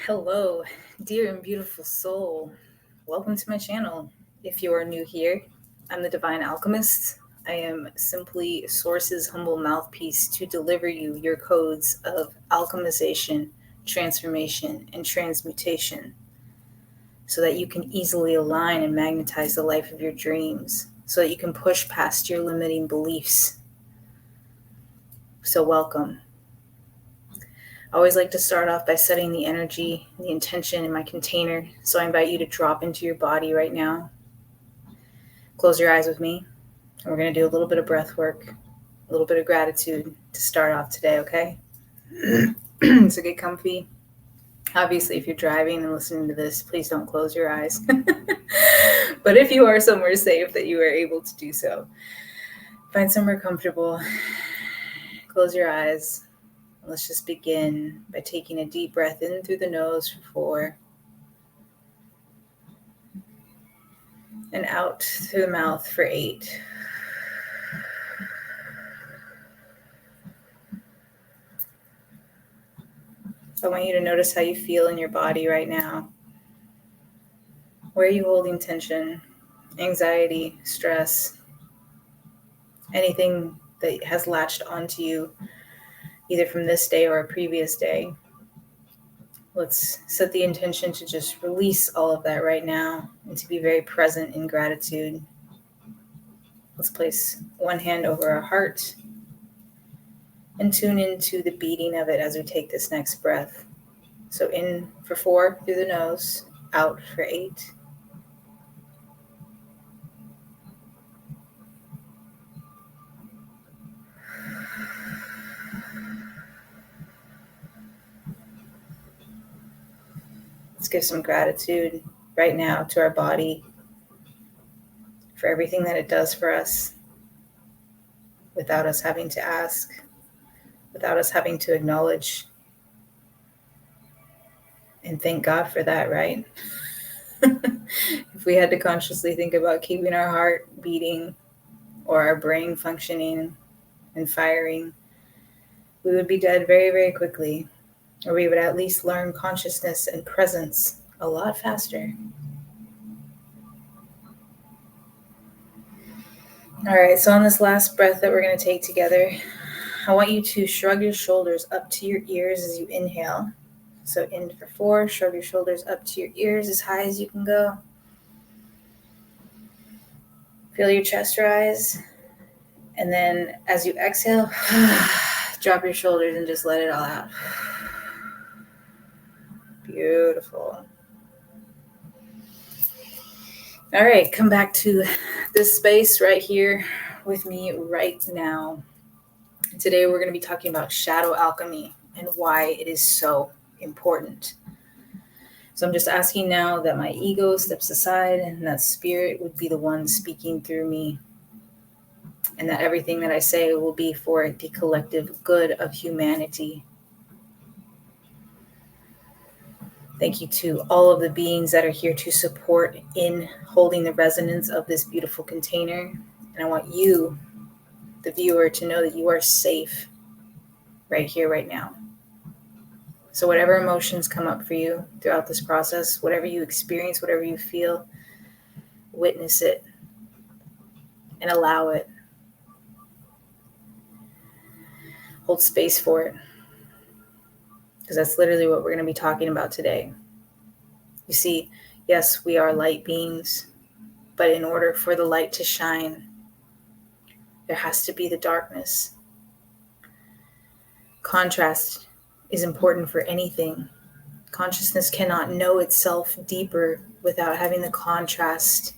Hello, dear and beautiful soul. Welcome to my channel. If you are new here, I'm the Divine Alchemist. I am simply Source's humble mouthpiece to deliver you your codes of alchemization, transformation, and transmutation so that you can easily align and magnetize the life of your dreams, so that you can push past your limiting beliefs. So welcome. I always like to start off by setting the energy, the intention in my container. So I invite you to drop into your body right now. Close your eyes with me. And we're going to do a little bit of breath work, a little bit of gratitude to start off today, okay? So get comfy. Obviously, if you're driving and listening to this, please don't close your eyes. But if you are somewhere safe that you are able to do so, find somewhere comfortable. Close your eyes. Let's just begin by taking a deep breath in through the nose for 4 and out through the mouth for 8. I want you to notice how you feel in your body right now. Where are you holding tension, anxiety, stress, anything that has latched onto you, either from this day or a previous day? Let's set the intention to just release all of that right now and to be very present in gratitude. Let's place one hand over our heart and tune into the beating of it as we take this next breath. So in for 4 through the nose, out for 8. Let's give some gratitude right now to our body for everything that it does for us without us having to ask, without us having to acknowledge. And thank God for that, right? If we had to consciously think about keeping our heart beating or our brain functioning and firing, we would be dead very, very quickly. Or we would at least learn consciousness and presence a lot faster. All right, so on this last breath that we're going to take together, I want you to shrug your shoulders up to your ears as you inhale. So in for 4, shrug your shoulders up to your ears as high as you can go. Feel your chest rise. And then as you exhale, drop your shoulders and just let it all out. Beautiful. All right, come back to this space right here with me right now. Today we're going to be talking about shadow alchemy and why it is so important. So I'm just asking now that my ego steps aside and that spirit would be the one speaking through me, and that everything that I say will be for the collective good of humanity. Thank you to all of the beings that are here to support in holding the resonance of this beautiful container. And I want you, the viewer, to know that you are safe right here, right now. So whatever emotions come up for you throughout this process, whatever you experience, whatever you feel, witness it and allow it. Hold space for it. Because that's literally what we're going to be talking about today. You see, yes, we are light beings, but in order for the light to shine, there has to be the darkness. Contrast is important for anything. Consciousness cannot know itself deeper without having the contrast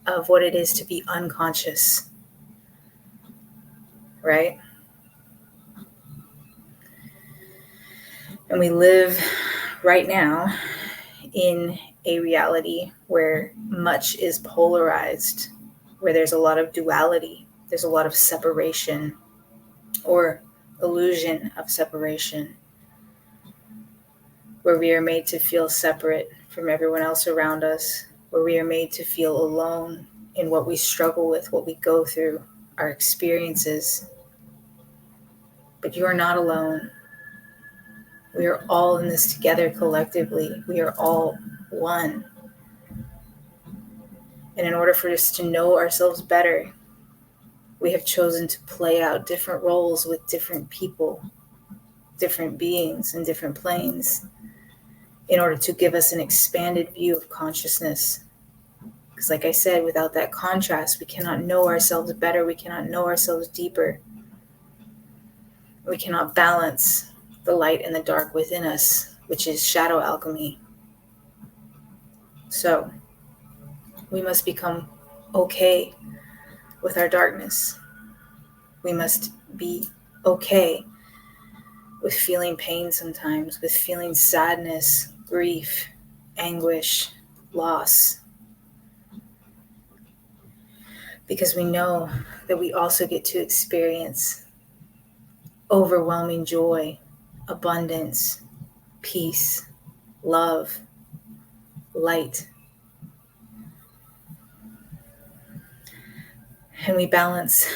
of what it is to be unconscious, right? And we live right now in a reality where much is polarized, where there's a lot of duality, there's a lot of separation or illusion of separation, where we are made to feel separate from everyone else around us, where we are made to feel alone in what we struggle with, what we go through, our experiences. But you are not alone. We are all in this together collectively. We are all one. And in order for us to know ourselves better, we have chosen to play out different roles with different people, different beings, and different planes in order to give us an expanded view of consciousness. Because like I said, without that contrast, we cannot know ourselves better. We cannot know ourselves deeper. We cannot balance the light and the dark within us, which is shadow alchemy. So we must become okay with our darkness. We must be okay with feeling pain sometimes, with feeling sadness, grief, anguish, loss. Because we know that we also get to experience overwhelming joy, abundance, peace, love, light. And we balance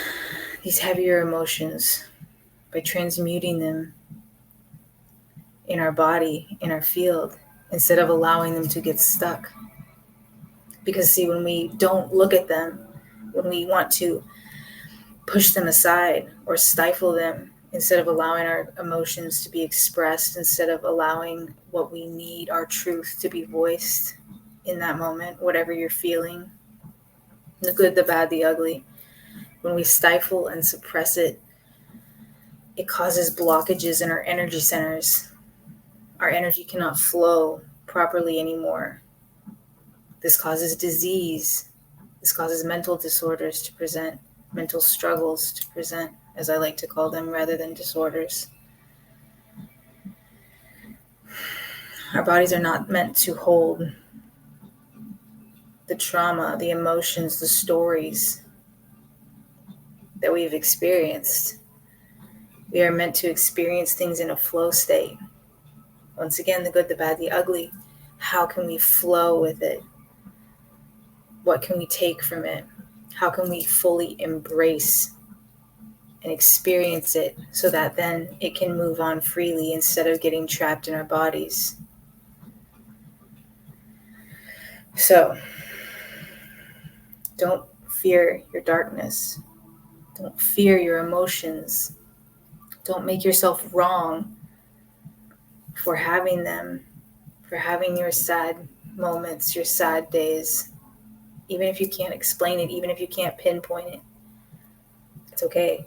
these heavier emotions by transmuting them in our body, in our field, instead of allowing them to get stuck. Because see, when we don't look at them, when we want to push them aside or stifle them, instead of allowing our emotions to be expressed, instead of allowing what we need, our truth, to be voiced in that moment, whatever you're feeling, the good, the bad, the ugly, when we stifle and suppress it, it causes blockages in our energy centers. Our energy cannot flow properly anymore. This causes disease. This causes mental disorders to present, mental struggles to present, as I like to call them, rather than disorders. Our bodies are not meant to hold the trauma, the emotions, the stories that we've experienced. We are meant to experience things in a flow state. Once again, the good, the bad, the ugly. How can we flow with it? What can we take from it? How can we fully embrace and experience it so that then it can move on freely instead of getting trapped in our bodies? So, don't fear your darkness. Don't fear your emotions. Don't make yourself wrong for having them, for having your sad moments, your sad days. Even if you can't explain it, even if you can't pinpoint it, it's okay.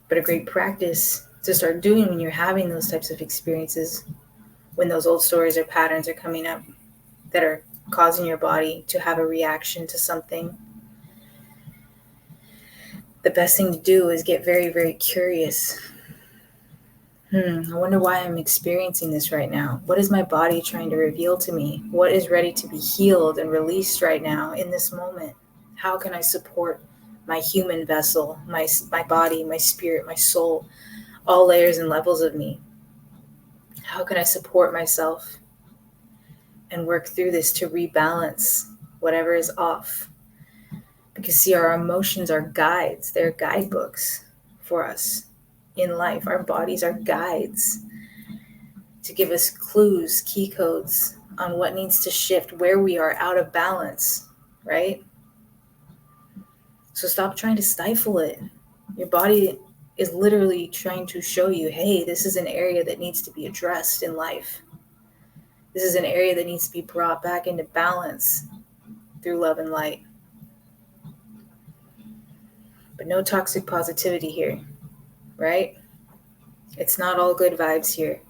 But a great practice to start doing when you're having those types of experiences, when those old stories or patterns are coming up that are causing your body to have a reaction to something, the best thing to do is get very, very curious. I wonder why I'm experiencing this right now. What is my body trying to reveal to me? What is ready to be healed and released right now in this moment? How can I support my human vessel, my body, my spirit, my soul, all layers and levels of me? How can I support myself and work through this to rebalance whatever is off? Because see, our emotions are guides. They're guidebooks for us in life. Our bodies are guides to give us clues, key codes on what needs to shift, where we are out of balance, right? So stop trying to stifle it. Your body is literally trying to show you, hey, this is an area that needs to be addressed in life. This is an area that needs to be brought back into balance through love and light. But no toxic positivity here, right? It's not all good vibes here.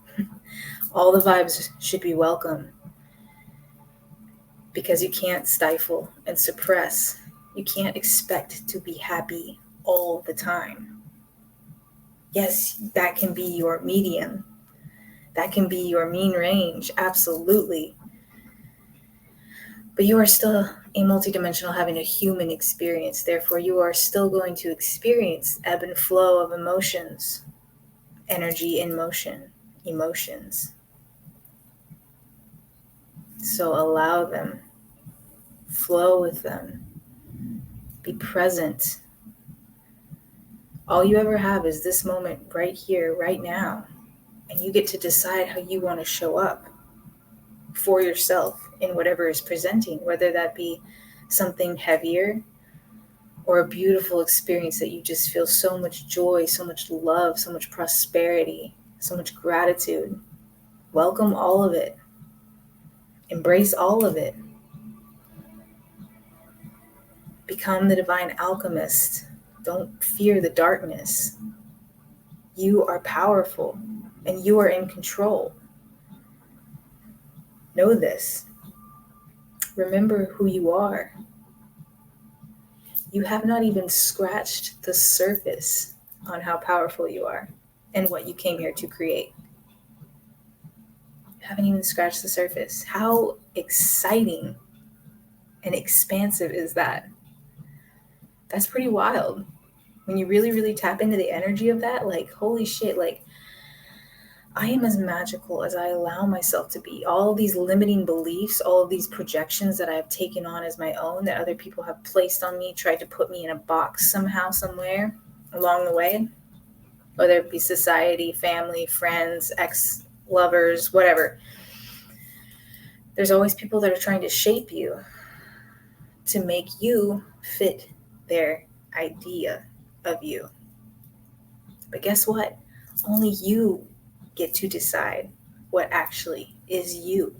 All the vibes should be welcome, because you can't stifle and suppress. You can't expect to be happy all the time. Yes, that can be your medium. That can be your mean range, absolutely. But you are still a multidimensional, having a human experience. Therefore, you are still going to experience ebb and flow of emotions, energy in motion, emotions. So allow them, flow with them, be present. All you ever have is this moment right here, right now. And you get to decide how you want to show up for yourself in whatever is presenting, whether that be something heavier or a beautiful experience that you just feel so much joy, so much love, so much prosperity, so much gratitude. Welcome all of it. Embrace all of it. Become the divine alchemist. Don't fear the darkness. You are powerful and you are in control. Know this. Remember who you are. You have not even scratched the surface on how powerful you are and what you came here to create. You haven't even scratched the surface. How exciting and expansive is that? That's pretty wild. When you really, really tap into the energy of that, like, holy shit, like, I am as magical as I allow myself to be. All of these limiting beliefs, all of these projections that I've taken on as my own, that other people have placed on me, tried to put me in a box somehow, somewhere along the way, whether it be society, family, friends, ex-lovers, whatever. There's always people that are trying to shape you to make you fit their idea of you. But guess what? Only you get to decide what actually is you.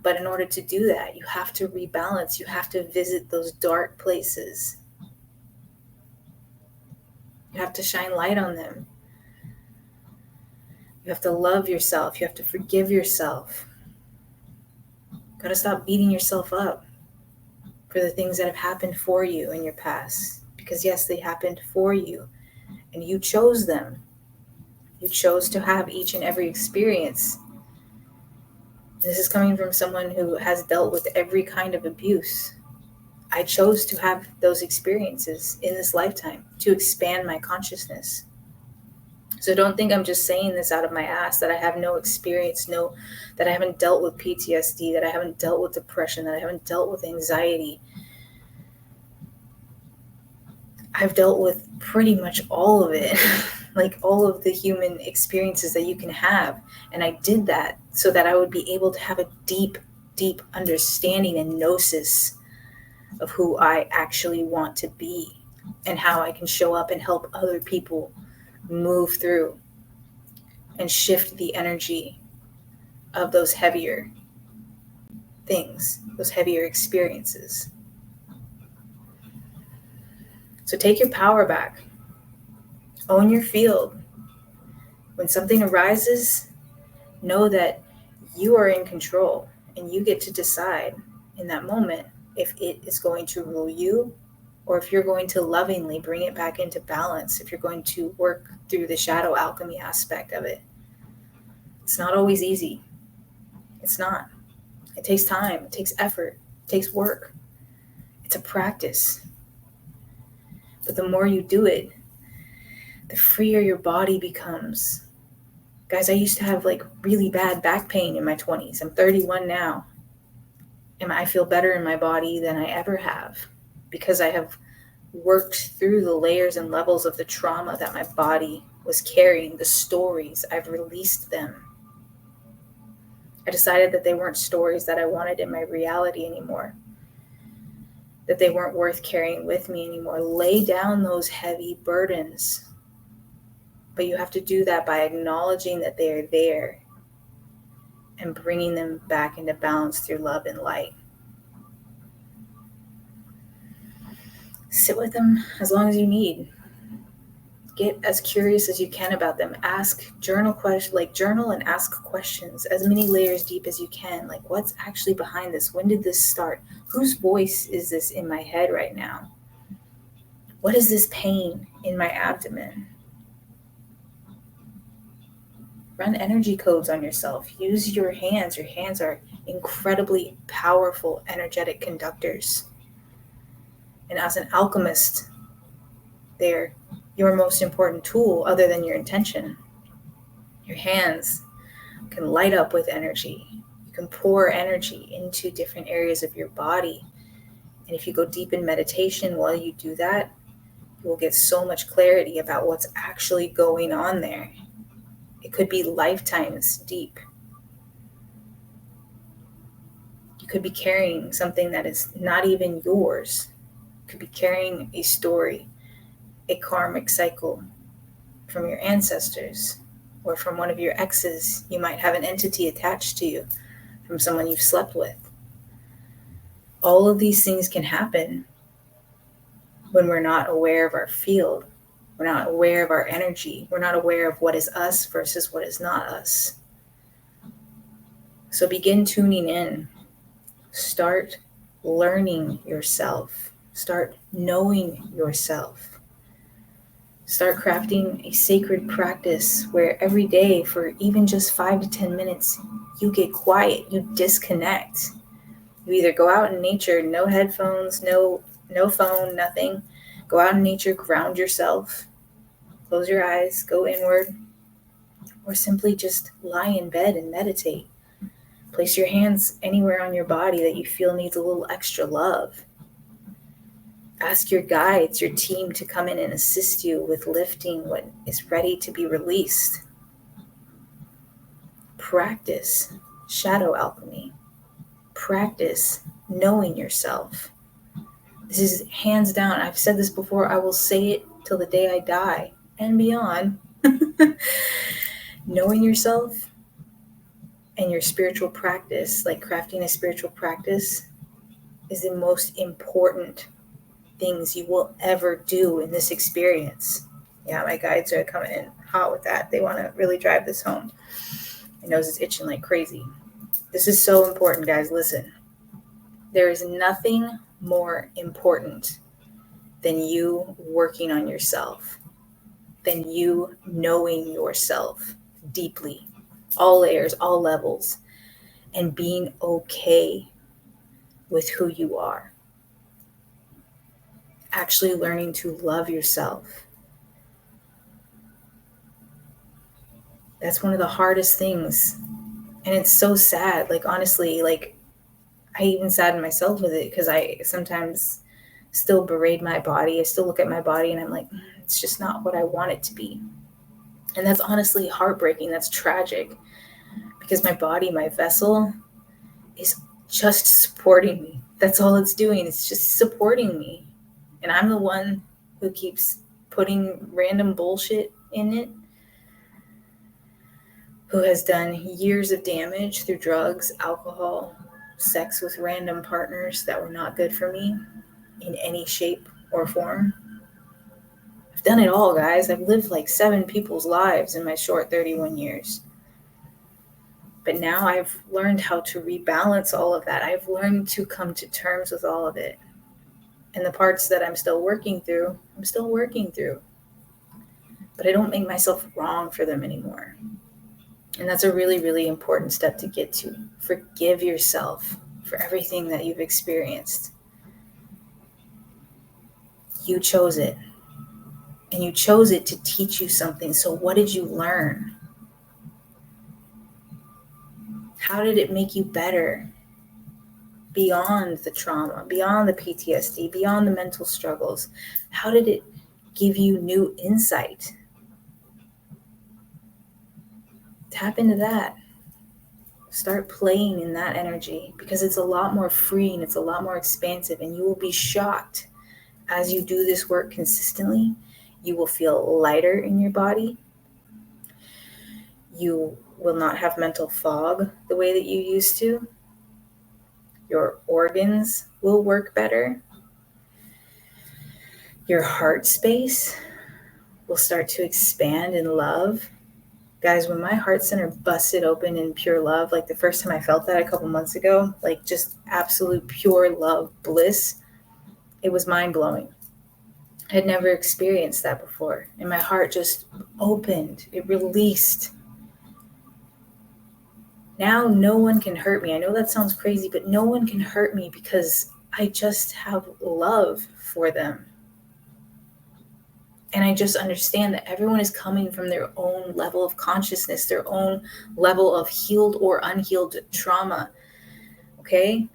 But in order to do that, you have to rebalance. You have to visit those dark places. You have to shine light on them. You have to love yourself. You have to forgive yourself. You gotta stop beating yourself up for the things that have happened for you in your past. Because yes, they happened for you and you chose them. You chose to have each and every experience. This is coming from someone who has dealt with every kind of abuse. I chose to have those experiences in this lifetime to expand my consciousness. So don't think I'm just saying this out of my ass, that I have no experience, that I haven't dealt with PTSD, that I haven't dealt with depression, that I haven't dealt with anxiety. I've dealt with pretty much all of it, like all of the human experiences that you can have. And I did that so that I would be able to have a deep, deep understanding and gnosis of who I actually want to be and how I can show up and help other people move through and shift the energy of those heavier things, those heavier experiences. So take your power back. Own your field. When something arises, know that you are in control and you get to decide in that moment if it is going to rule you or if you're going to lovingly bring it back into balance, if you're going to work through the shadow alchemy aspect of it. It's not always easy. It's not. It takes time. It takes effort. It takes work. It's a practice. But the more you do it, the freer your body becomes. Guys, I used to have like really bad back pain in my 20s. I'm 31 now. And I feel better in my body than I ever have because I have worked through the layers and levels of the trauma that my body was carrying, the stories. I've released them. I decided that they weren't stories that I wanted in my reality anymore, that they weren't worth carrying with me anymore. Lay down those heavy burdens. But you have to do that by acknowledging that they are there and bringing them back into balance through love and light. Sit with them as long as you need. Get as curious as you can about them. Journal and ask questions as many layers deep as you can. Like, what's actually behind this? When did this start? Whose voice is this in my head right now? What is this pain in my abdomen? Run energy codes on yourself. Use your hands. Your hands are incredibly powerful, energetic conductors. And as an alchemist, they're your most important tool other than your intention. Your hands can light up with energy. You can pour energy into different areas of your body. And if you go deep in meditation while you do that, you will get so much clarity about what's actually going on there. It could be lifetimes deep. You could be carrying something that is not even yours. You could be carrying a story, a karmic cycle from your ancestors or from one of your exes. You might have an entity attached to you from someone you've slept with. All of these things can happen when we're not aware of our field. We're not aware of our energy. We're not aware of what is us versus what is not us. So begin tuning in. Start learning yourself. Start knowing yourself. Start crafting a sacred practice where every day, for even just 5 to 10 minutes, you get quiet, you disconnect. You either go out in nature, no headphones, no phone, nothing. Go out in nature, ground yourself, close your eyes, go inward, or simply just lie in bed and meditate. Place your hands anywhere on your body that you feel needs a little extra love. Ask your guides, your team, to come in and assist you with lifting what is ready to be released. Practice shadow alchemy. Practice knowing yourself. This is hands down, I've said this before, I will say it till the day I die and beyond. Knowing yourself and your spiritual practice, like crafting a spiritual practice, is the most important things you will ever do in this experience. Yeah, my guides are coming in hot with that. They want to really drive this home. My nose is itching like crazy. This is so important, guys. Listen, there is nothing more important than you working on yourself, than you knowing yourself deeply, all layers, all levels, and being okay with who you are. Actually learning to love yourself. That's one of the hardest things. And it's so sad. Like, honestly, like, I even sadden myself with it because I sometimes still berate my body. I still look at my body and I'm like, it's just not what I want it to be. And that's honestly heartbreaking. That's tragic because my body, my vessel, is just supporting me. That's all it's doing. It's just supporting me. And I'm the one who keeps putting random bullshit in it, who has done years of damage through drugs, alcohol, sex with random partners that were not good for me in any shape or form. I've done it all, guys. I've lived like 7 people's lives in my short 31 years. But now I've learned how to rebalance all of that. I've learned to come to terms with all of it. And the parts that I'm still working through, I'm still working through. But I don't make myself wrong for them anymore. And that's a really, really important step to get to. Forgive yourself for everything that you've experienced. You chose it. And you chose it to teach you something. So what did you learn? How did it make you better? Beyond the trauma, beyond the PTSD, beyond the mental struggles? How did it give you new insight? Tap into that. Start playing in that energy because it's a lot more freeing, it's a lot more expansive, and you will be shocked as you do this work consistently. You will feel lighter in your body. You will not have mental fog the way that you used to. Your organs will work better. Your heart space will start to expand in love. Guys, when my heart center busted open in pure love, like the first time I felt that a couple months ago, like just absolute pure love, bliss, it was mind-blowing. I had never experienced that before. And my heart just opened. It released. Now no one can hurt me. I know that sounds crazy, but no one can hurt me because I just have love for them. And I just understand that everyone is coming from their own level of consciousness, their own level of healed or unhealed trauma. Okay?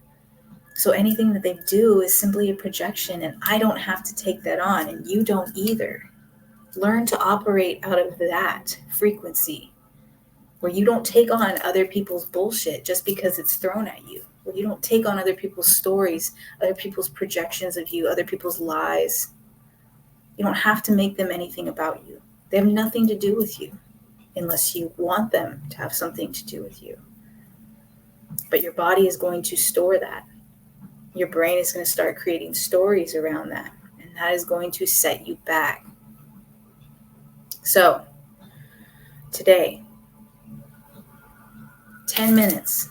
So anything that they do is simply a projection, and I don't have to take that on, and you don't either. Learn to operate out of that frequency. where you don't take on other people's bullshit just because it's thrown at you, where you don't take on other people's stories, other people's projections of you, other people's lies. You don't have to make them anything about you. They have nothing to do with you unless you want them to have something to do with you. But your body is going to store that. Your brain is going to start creating stories around that, and that is going to set you back. So, today, 10 minutes,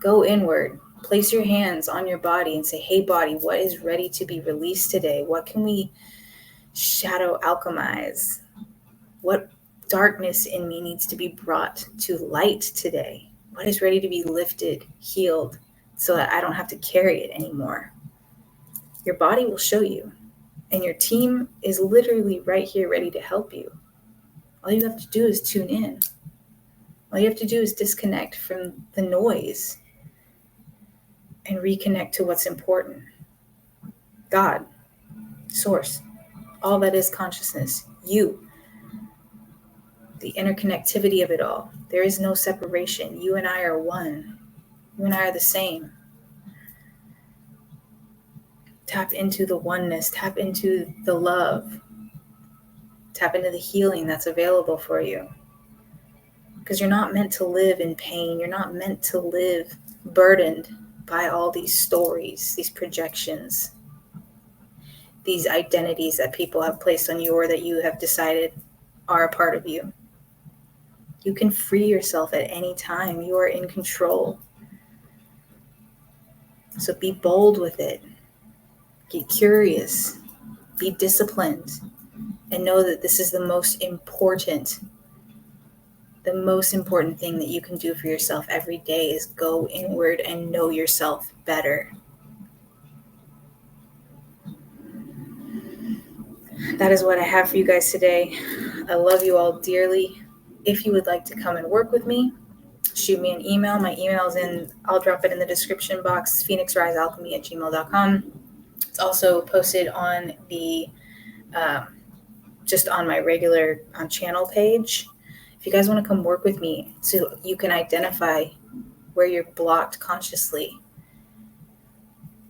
go inward, place your hands on your body and say, hey body, what is ready to be released today? What can we shadow alchemize? What darkness in me needs to be brought to light today? What is ready to be lifted, healed, so that I don't have to carry it anymore? Your body will show you, and your team is literally right here ready to help you. All you have to do is tune in. All you have to do is disconnect from the noise and reconnect to what's important. God, source, all that is consciousness, you, the interconnectivity of it all. There is no separation. You and I are one. You and I are the same. Tap into the oneness, tap into the love, tap into the healing that's available for you. Because you're not meant to live in pain. You're not meant to live burdened by all these stories, these projections, these identities that people have placed on you or that you have decided are a part of you. You can free yourself at any time. You are in control. So be bold with it. Get curious. Be disciplined. And know that this is the most important thing that you can do for yourself every day is go inward and know yourself better. That is what I have for you guys today. I love you all dearly. If you would like to come and work with me, shoot me an email. My email is I'll drop it in the description box, phoenixrisealchemy@gmail.com. It's also posted on the, just on my regular channel page. If you guys want to come work with me so you can identify where you're blocked consciously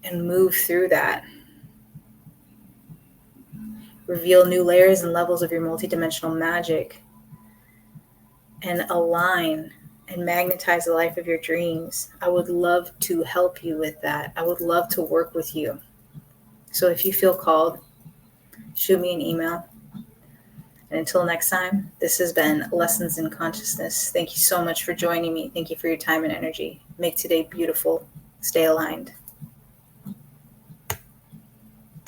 and move through that, reveal new layers and levels of your multidimensional magic, and align and magnetize the life of your dreams, I would love to help you with that. I would love to work with you. So if you feel called, shoot me an email. And until next time, this has been Lessons in Consciousness. Thank you so much for joining me. Thank you for your time and energy. Make today beautiful. Stay aligned.